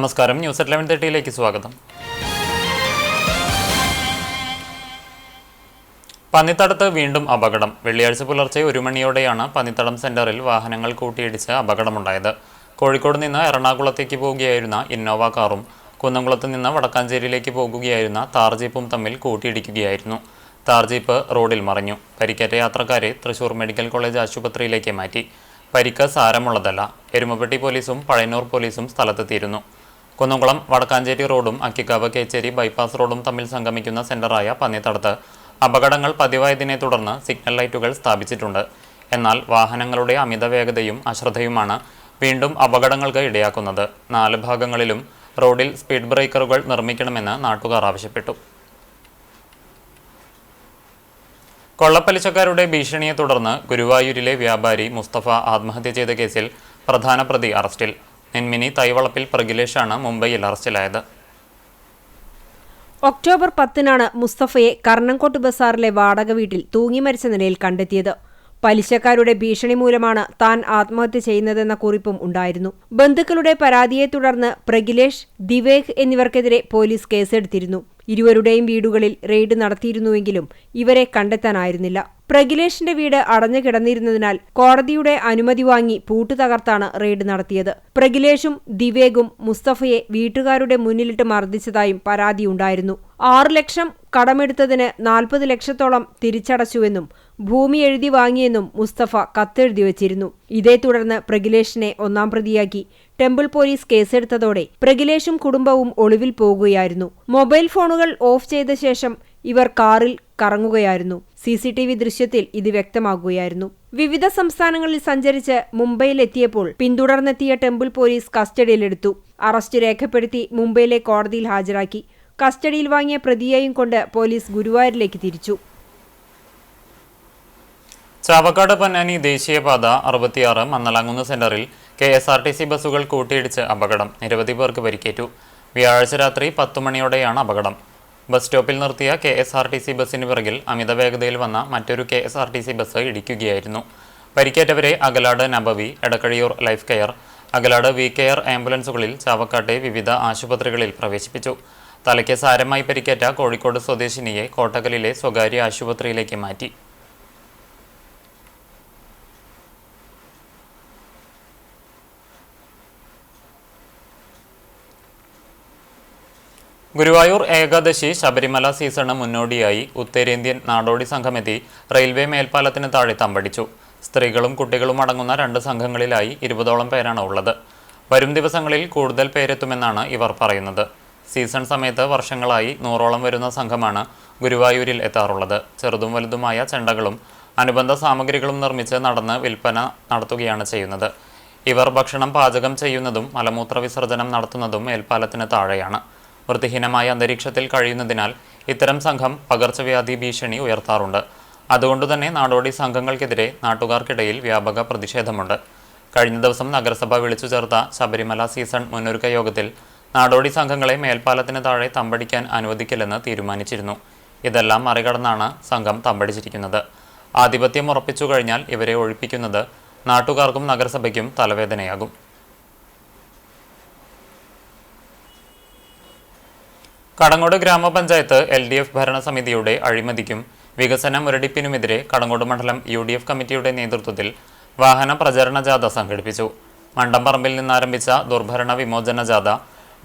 നമസ്കാരം, ന്യൂസ് 11:30 സ്വാഗതം. പന്നിത്തടത്ത് വീണ്ടും അപകടം. വെള്ളിയാഴ്ച പുലർച്ചെ 1 മണിയോടെയാണ് പന്നിത്തടം സെന്ററിൽ വാഹനങ്ങൾ കൂട്ടിയിടിച്ച് അപകടമുണ്ടായത്. കോഴിക്കോട് നിന്ന് എറണാകുളത്തേക്ക് പോകുകയായിരുന്ന ഇന്നോവ കാറും കുന്നംകുളത്ത് നിന്ന് വടക്കാഞ്ചേരിയിലേക്ക് പോകുകയായിരുന്ന താർ ജീപ്പും തമ്മിൽ കൂട്ടിയിടിക്കുകയായിരുന്നു. താർ ജീപ്പ് റോഡിൽ മറിഞ്ഞു. പരിക്കേറ്റ യാത്രക്കാരെ തൃശൂർ മെഡിക്കൽ കോളേജ് ആശുപത്രിയിലേക്ക് മാറ്റി. പരിക്ക് സാരമുള്ളതല്ല. എരുമപ്പെട്ടി പോലീസും പഴയന്നൂർ പോലീസും സ്ഥലത്തെത്തിയിരുന്നു. കുന്നംകുളം വടക്കാഞ്ചേരി റോഡും അക്കിക്കാവ് കേച്ചേരി ബൈപ്പാസ് റോഡും തമ്മിൽ സംഗമിക്കുന്ന സെന്ററായ പന്നിത്തടത്ത് അപകടങ്ങൾ പതിവായതിനെ തുടർന്ന് സിഗ്നൽ ലൈറ്റുകൾ സ്ഥാപിച്ചിട്ടുണ്ട്. എന്നാൽ വാഹനങ്ങളുടെ അമിത വേഗതയും അശ്രദ്ധയുമാണ് വീണ്ടും അപകടങ്ങൾക്ക് ഇടയാക്കുന്നത്. 4 ഭാഗങ്ങളിലും റോഡിൽ സ്പീഡ് ബ്രേക്കറുകൾ നിർമ്മിക്കണമെന്ന് നാട്ടുകാർ ആവശ്യപ്പെട്ടു. കൊള്ളപ്പലിശക്കാരുടെ ഭീഷണിയെ തുടർന്ന് ഗുരുവായൂരിലെ വ്യാപാരി മുസ്തഫ ആത്മഹത്യ ചെയ്ത കേസിൽ പ്രധാന പ്രതി അറസ്റ്റിൽ. നെന്മിനി തൈവളപ്പിൽ പ്രഗിലേഷാണ് മുംബൈയിൽ അറസ്റ്റിലായത്. ഒക്ടോബർ 10-നാണ് മുസ്തഫയെ കർണംകോട്ട് ബസാറിലെ വാടക വീട്ടിൽ തൂങ്ങി മരിച്ച നിലയിൽ കണ്ടെത്തിയത്. പലിശക്കാരുടെ ഭീഷണി മൂലമാണ് താൻ ആത്മഹത്യ ചെയ്യുന്നതെന്ന കുറിപ്പും ഉണ്ടായിരുന്നു. ബന്ധുക്കളുടെ പരാതിയെ തുടർന്ന് പ്രഗിലേഷ്, ദിവേക് എന്നിവർക്കെതിരെ പോലീസ് കേസെടുത്തിരുന്നു. ഇരുവരുടെയും വീടുകളിൽ റെയ്ഡ് നടത്തിയിരുന്നുവെങ്കിലും ഇവരെ കണ്ടെത്താനായിരുന്നില്ല. പ്രഗിലേഷിന്റെ വീട് അടഞ്ഞു കിടന്നിരുന്നതിനാൽ കോടതിയുടെ അനുമതി വാങ്ങി പൂട്ടു തകർത്താണ് റെയ്ഡ് നടത്തിയത്. പ്രഗിലേഷും ദിവേഗും മുസ്തഫയെ വീട്ടുകാരുടെ മുന്നിലിട്ട് മർദ്ദിച്ചതായും പരാതിയുണ്ടായിരുന്നു. 6 ലക്ഷം കടമെടുത്തതിന് 40 ലക്ഷത്തോളം തിരിച്ചടച്ചുവെന്നും ഭൂമി എഴുതി വാങ്ങിയെന്നും മുസ്തഫ കത്തെഴുതി വച്ചിരുന്നു. ഇതേ തുടർന്ന് പ്രഗിലേഷിനെ 1-ാം പ്രതിയാക്കി ടെമ്പിൾ പോലീസ് കേസെടുത്തതോടെ പ്രഗിലേഷും കുടുംബവും ഒളിവിൽ പോകുകയായിരുന്നു. മൊബൈൽ ഫോണുകൾ ഓഫ് ചെയ്ത ശേഷം ഇവർ കാറിൽ കറങ്ങുകയായിരുന്നു. CCTV ദൃശ്യത്തിൽ ഇത് വ്യക്തമാകുകയായിരുന്നു. വിവിധ സംസ്ഥാനങ്ങളിൽ സഞ്ചരിച്ച് മുംബൈയിലെത്തിയപ്പോൾ പിന്തുടർന്നെത്തിയ ടെമ്പിൾ പോലീസ് കസ്റ്റഡിയിലെടുത്തു. അറസ്റ്റ് രേഖപ്പെടുത്തി മുംബൈയിലെ കോടതിയിൽ ഹാജരാക്കി. കസ്റ്റഡിയിൽ വാങ്ങിയ പ്രതിയെയും കൊണ്ട് പോലീസ് ഗുരുവായൂരിലേക്ക് തിരിച്ചു. ചാവക്കാട് പൊന്നാനി ദേശീയപാത 66 മന്നലാങ്കുന്ന് സെന്ററിൽ KSRTC ബസ്സുകൾ കൂട്ടിയിടിച്ച് അപകടം. നിരവധി പേർക്ക് പരിക്കേറ്റു. വ്യാഴാഴ്ച രാത്രി 10 മണിയോടെയാണ് അപകടം. ബസ് സ്റ്റോപ്പിൽ നിർത്തിയ KSRTC ബസ്സിന് പിറകിൽ അമിത വേഗതയിൽ വന്ന മറ്റൊരു KSRTC ബസ് ഇടിക്കുകയായിരുന്നു. പരിക്കേറ്റവരെ Akalad Nabavi, Edakkazhiyur life care, Akalad we care ആംബുലൻസുകളിൽ ചാവക്കാട്ടെ വിവിധ ആശുപത്രികളിൽ പ്രവേശിപ്പിച്ചു. തലയ്ക്ക് സാരമായി പരിക്കേറ്റ കോഴിക്കോട് സ്വദേശിനിയെ കോട്ടകലിലെ സ്വകാര്യ ആശുപത്രിയിലേക്ക് മാറ്റി. ഗുരുവായൂർ ഏകാദശി ശബരിമല സീസണ് മുന്നോടിയായി ഉത്തരേന്ത്യൻ നാടോടി സംഘമെത്തി റെയിൽവേ മേൽപ്പാലത്തിന് താഴെ തമ്പടിച്ചു. സ്ത്രീകളും കുട്ടികളും അടങ്ങുന്ന 2 സംഘങ്ങളിലായി 20ഓളം പേരാണ് ഉള്ളത്. വരും ദിവസങ്ങളിൽ കൂടുതൽ പേരെത്തുമെന്നാണ് ഇവർ പറയുന്നത്. സീസൺ സമയത്ത് വർഷങ്ങളായി 100ഓളം വരുന്ന സംഘമാണ് ഗുരുവായൂരിൽ എത്താറുള്ളത്. ചെറുതും വലുതുമായ ചെണ്ടകളും അനുബന്ധ സാമഗ്രികളും നിർമ്മിച്ച് നടന്ന് വിൽപ്പന നടത്തുകയാണ് ചെയ്യുന്നത്. ഇവർ ഭക്ഷണം പാചകം ചെയ്യുന്നതും മലമൂത്ര വിസർജനം നടത്തുന്നതും മേൽപ്പാലത്തിന് താഴെയാണ്. വൃത്തിഹീനമായ അന്തരീക്ഷത്തിൽ കഴിയുന്നതിനാൽ ഇത്തരം സംഘം പകർച്ചവ്യാധി ഭീഷണി ഉയർത്താറുണ്ട്. അതുകൊണ്ടുതന്നെ നാടോടി സംഘങ്ങൾക്കെതിരെ നാട്ടുകാർക്കിടയിൽ വ്യാപക പ്രതിഷേധമുണ്ട്. കഴിഞ്ഞ ദിവസം നഗരസഭ വിളിച്ചു ചേർത്ത ശബരിമല സീസൺ മുന്നൊരുക്ക യോഗത്തിൽ നാടോടി സംഘങ്ങളെ മേൽപ്പാലത്തിന് താഴെ തമ്പടിക്കാൻ അനുവദിക്കില്ലെന്ന് തീരുമാനിച്ചിരുന്നു. ഇതെല്ലാം മറികടന്നാണ് സംഘം തമ്പടിച്ചിരിക്കുന്നത്. ആധിപത്യം ഉറപ്പിച്ചു കഴിഞ്ഞാൽ ഇവരെ ഒഴിപ്പിക്കുന്നത് നാട്ടുകാർക്കും നഗരസഭയ്ക്കും തലവേദനയാകും. കടങ്ങോട് ഗ്രാമപഞ്ചായത്ത് LDF ഭരണസമിതിയുടെ അഴിമതിക്കും വികസന മുരടിപ്പിനുമെതിരെ കടങ്ങോട് മണ്ഡലം UDF കമ്മിറ്റിയുടെ നേതൃത്വത്തിൽ വാഹന പ്രചരണ ജാഥ സംഘടിപ്പിച്ചു. മണ്ടംപറമ്പിൽ നിന്നാരംഭിച്ച ദുർഭരണ വിമോചന ജാഥ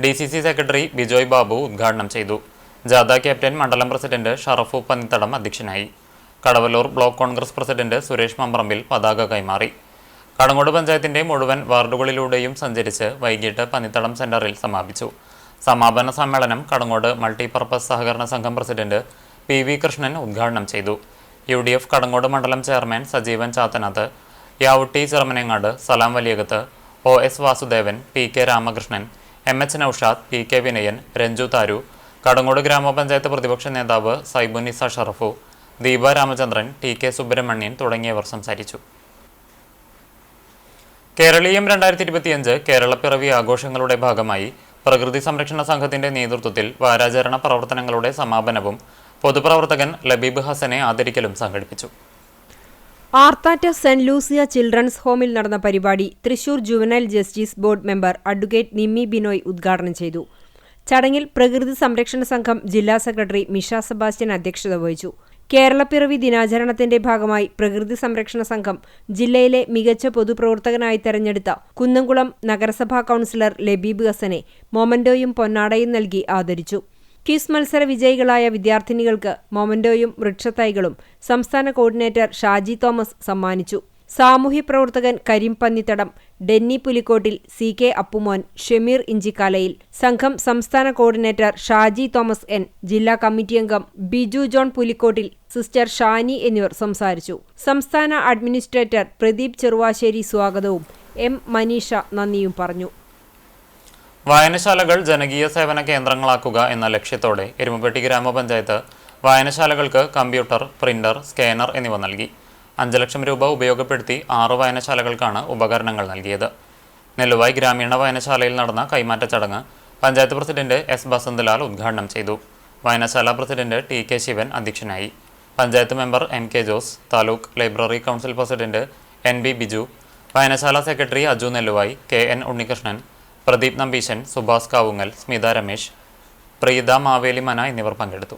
DCC സെക്രട്ടറി ബിജോയ് ബാബു ഉദ്ഘാടനം ചെയ്തു. ജാഥ ക്യാപ്റ്റൻ മണ്ഡലം പ്രസിഡന്റ് ഷറഫു പന്നിത്തടം അധ്യക്ഷനായി. കടവല്ലൂർ ബ്ലോക്ക് കോൺഗ്രസ് പ്രസിഡന്റ് സുരേഷ് മമ്പറമ്പിൽ പതാക കൈമാറി. കടങ്ങോട് പഞ്ചായത്തിന്റെ മുഴുവൻ വാർഡുകളിലൂടെയും സഞ്ചരിച്ച് വൈകിട്ട് പന്നിത്തടം സെന്ററിൽ സമാപിച്ചു. സമാപന സമ്മേളനം കടങ്ങോട് മൾട്ടിപർപ്പസ് സഹകരണ സംഘം പ്രസിഡന്റ് PV കൃഷ്ണൻ ഉദ്ഘാടനം ചെയ്തു. UDF കടങ്ങോട് മണ്ഡലം chairman Sajeevan Chathanath, Yavutty Cherumanangad, Salam Valiyakath, OS Vasudevan, PK Ramakrishnan, MH Noushad, PK Vinayan, Ranju Tharu, Kadangode ഗ്രാമപഞ്ചായത്ത് പ്രതിപക്ഷ നേതാവ് സൈബുനിസ ഷറഫു, ദീപ രാമചന്ദ്രൻ, TK സുബ്രഹ്മണ്യൻ തുടങ്ങിയവർ സംസാരിച്ചു. കേരളീയം 2025 കേരളപ്പിറവി ആഘോഷങ്ങളുടെ ഭാഗമായി പ്രകൃതി സംരക്ഷണ സംഘത്തിന്റെ നേതൃത്വത്തിൽ വാരാചരണ പ്രവർത്തനങ്ങളുടെ സമാപനവും പൊതുപ്രവർത്തകൻ ലബീബ് ഹസനെ ആദരിക്കലും സംഘടിപ്പിച്ചു. ആർത്താറ്റ സെന്റ് ലൂസിയ ചിൽഡ്രൻസ് ഹോമിൽ നടന്ന പരിപാടി Thrissur juvenile justice board member advocate Nimmi Binoy ഉദ്ഘാടനം ചെയ്തു. ചടങ്ങിൽ പ്രകൃതി സംരക്ഷണ സംഘം ജില്ലാ സെക്രട്ടറി മിഷ സെബാസ്റ്റ്യൻ അധ്യക്ഷത വഹിച്ചു. കേരളപ്പിറവി ദിനാചരണത്തിന്റെ ഭാഗമായി പ്രകൃതി സംരക്ഷണ സംഘം ജില്ലയിലെ മികച്ച പൊതുപ്രവർത്തകനായി തെരഞ്ഞെടുത്ത കുന്നംകുളം നഗരസഭാ കൗൺസിലർ ലബീബ് ഹസനെ മൊമന്റോയും പൊന്നാടയും നൽകി ആദരിച്ചു. ക്വിസ് മത്സര വിജയികളായ വിദ്യാർത്ഥിനികൾക്ക് മൊമന്റോയും വൃക്ഷത്തൈകളും സംസ്ഥാന കോർഡിനേറ്റർ ഷാജി തോമസ് സമ്മാനിച്ചു. സാമൂഹ്യ പ്രവർത്തകൻ കരീം പന്നിത്തടം, ഡെന്നി പുലിക്കോട്ടിൽ, CK അപ്പുമോൻ, ഷമീർ ഇഞ്ചിക്കാലയിൽ, സംഘം സംസ്ഥാന കോർഡിനേറ്റർ ഷാജി തോമസ് N, ജില്ലാ കമ്മിറ്റി അംഗം ബിജു ജോൺ പുലിക്കോട്ടിൽ, സിസ്റ്റർ ഷാനി എന്നിവർ സംസാരിച്ചു. സംസ്ഥാന അഡ്മിനിസ്ട്രേറ്റർ പ്രദീപ് ചെറുവാശ്ശേരി സ്വാഗതവും M മനീഷ നന്ദിയും പറഞ്ഞു. വായനശാലകൾ ജനകീയ സേവന കേന്ദ്രങ്ങളാക്കുക എന്ന ലക്ഷ്യത്തോടെ എരുമപ്പെട്ടി ഗ്രാമപഞ്ചായത്ത് വായനശാലകൾക്ക് കമ്പ്യൂട്ടർ, പ്രിന്റർ, സ്കാനർ എന്നിവ നൽകി. 5 ലക്ഷം രൂപ ഉപയോഗപ്പെടുത്തി 6 വായനശാലകൾക്കാണ് ഉപകരണങ്ങൾ നൽകിയത്. നെല്ലുവായ് ഗ്രാമീണ വായനശാലയിൽ നടന്ന കൈമാറ്റ ചടങ്ങ് പഞ്ചായത്ത് പ്രസിഡന്റ് S ബസന്തലാൽ ഉദ്ഘാടനം ചെയ്തു. വായനശാല പ്രസിഡന്റ് TK ശിവൻ അധ്യക്ഷനായി. Panchayat member MK Jose, taluk library council president NB Biju, വായനശാല സെക്രട്ടറി അജു നെല്ലുവായ്, KN ഉണ്ണികൃഷ്ണൻ, പ്രദീപ് നമ്പീശൻ, സുഭാസ് കാവുങ്ങൽ, സ്മിത രമേശ്, പ്രീത മാവേലിമന എന്നിവർ പങ്കെടുത്തു.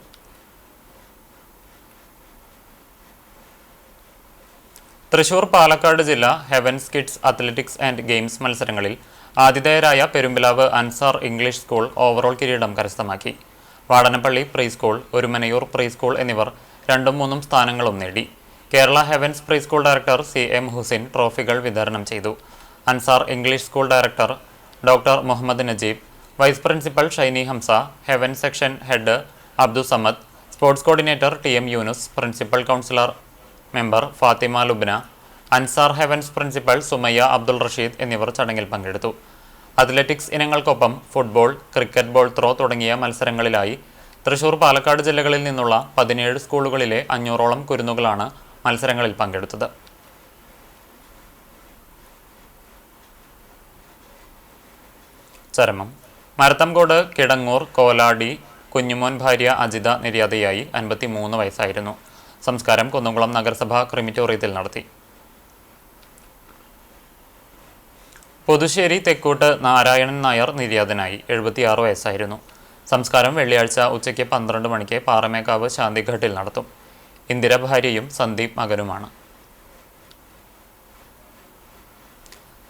തൃശൂർ പാലക്കാട് ജില്ല heavens kids athletics and games മത്സരങ്ങളിൽ ആതിഥേയരായ Perumbilavu Ansar English school overall കിരീടം കരസ്ഥമാക്കി. Vadanappally pre school, Orumanayur pre school എന്നിവർ 2ഉം 3ഉം സ്ഥാനങ്ങളും നേടി. Kerala heavens pre school director CM Hussain ട്രോഫികൾ വിതരണം ചെയ്തു. Ansar English school director doctor Muhammad Najeeb, vice principal Shiny Hamza, heaven section head Abdu Samad, sports coordinator TM Yunus, principal councillor member Fathima Lubna, Ansar heavens principal Sumayya Abdul Rasheed എന്നിവർ ചടങ്ങിൽ പങ്കെടുത്തു. അത്ലറ്റിക്സ് ഇനങ്ങൾക്കൊപ്പം ഫുട്ബോൾ, ക്രിക്കറ്റ് ബോൾ ത്രോ തുടങ്ങിയ മത്സരങ്ങളിലായി തൃശൂർ, പാലക്കാട് ജില്ലകളിൽ നിന്നുള്ള 17 സ്കൂളുകളിലെ 500ഓളം കുരുന്നുകളാണ് മത്സരങ്ങളിൽ പങ്കെടുത്തത്. ചരമം. മരത്തംകോട് കിടങ്ങൂർ കോലാടി കുഞ്ഞുമോൻ ഭാര്യ അജിത നിര്യാതയായി. 53 വയസ്സായിരുന്നു. സംസ്കാരം കുന്നംകുളം നഗരസഭാ ക്രിമിറ്റോറിയത്തിൽ നടത്തി. പുതുശ്ശേരി തെക്കൂട്ട് നാരായണൻ നായർ നിര്യാതനായി. 76 വയസ്സായിരുന്നു. സംസ്കാരം വെള്ളിയാഴ്ച ഉച്ചയ്ക്ക് 12 മണിക്ക് പാറമേക്കാവ് ശാന്തിഘട്ടിൽ നടത്തും. ഇന്ദിര ഭാര്യയും സന്ദീപ് മകനുമാണ്.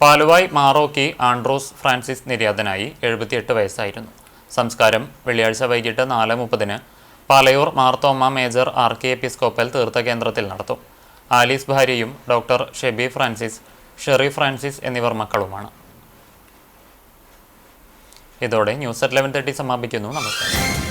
പാലുവായ് മാറോക്കി ആൻഡ്രൂസ് ഫ്രാൻസിസ് നിര്യാതനായി. 78 വയസ്സായിരുന്നു. സംസ്കാരം വെള്ളിയാഴ്ച വൈകിട്ട് 4:30 Palayur Marthoma major archiepiscopal തീർത്ഥകേന്ദ്രത്തിൽ നടത്തും. ആലീസ് ഭാര്യയും doctor Shebi Francis, Sherry Francis എന്നിവർ മക്കളുമാണ്. ഇതോടെ ന്യൂസ് at 11:30 സമാപിക്കുന്നു. നമസ്കാരം.